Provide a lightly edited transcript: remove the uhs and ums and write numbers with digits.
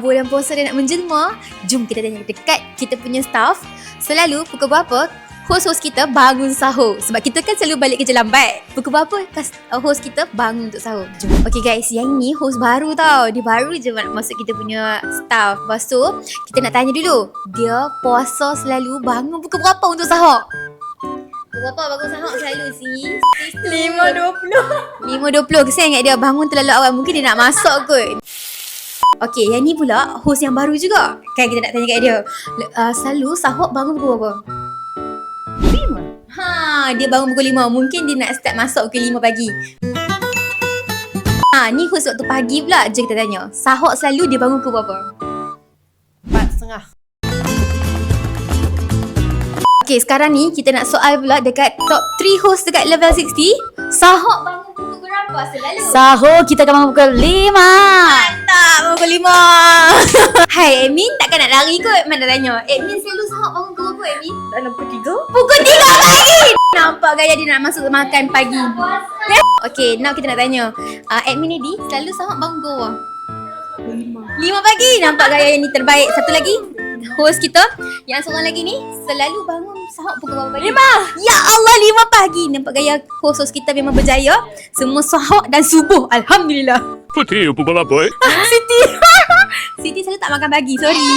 Bulan puasa dah nak menjelma. Jom kita tanya dekat kita punya staff. Selalu pukul berapa host-host kita bangun sahur? Sebab kita kan selalu balik kerja lambat. Pukul berapa host kita bangun untuk sahur? Jom. Okay guys, yang ni host baru tau. Dia baru je nak masuk kita punya staff. Lepas tu, kita nak tanya dulu. Dia puasa selalu bangun pukul berapa untuk sahur? Pukul berapa bangun sahur selalu sis? 5.20. 5.20. Kesian ingat dia bangun terlalu awal. Mungkin dia nak masuk kot. Okay, yang ni pula host yang baru juga. Kan kita nak tanya kat dia. Selalu sahur bangun pukul berapa? 5. Dia bangun pukul 5. Mungkin dia nak start masuk pukul 5 pagi. Ni host waktu pagi pula. Jom kita tanya. Sahur selalu dia bangun pukul berapa? 4.30. Okay, sekarang ni kita nak soal pula dekat top 3 host dekat level 60. Sahur bangun pukul berapa selalu? Sahur kita akan bangun pukul 5. Mantap, pukul 5. Hai, admin takkan nak lari kot. Mana tanya. Admin selalu sahur bangun pukul berapa, admin? Dalam pukul 3. Pukul 3 pagi. Nampak gaya dia nak masuk makan pagi. Okay, now kita nak tanya. Admin ni selalu sahur bangun pukul berapa? 5 pagi. Nampak gaya yang ni terbaik. Satu lagi, host kita yang seorang lagi ni selalu bangun sahur pukul berapa pagi? 5. Ya Allah, 5 pagi. Nampak gaya host kita memang berjaya. Semua sahur dan subuh. Alhamdulillah. Putih pukul apa Siti. Siti selalu tak makan pagi. Sorry.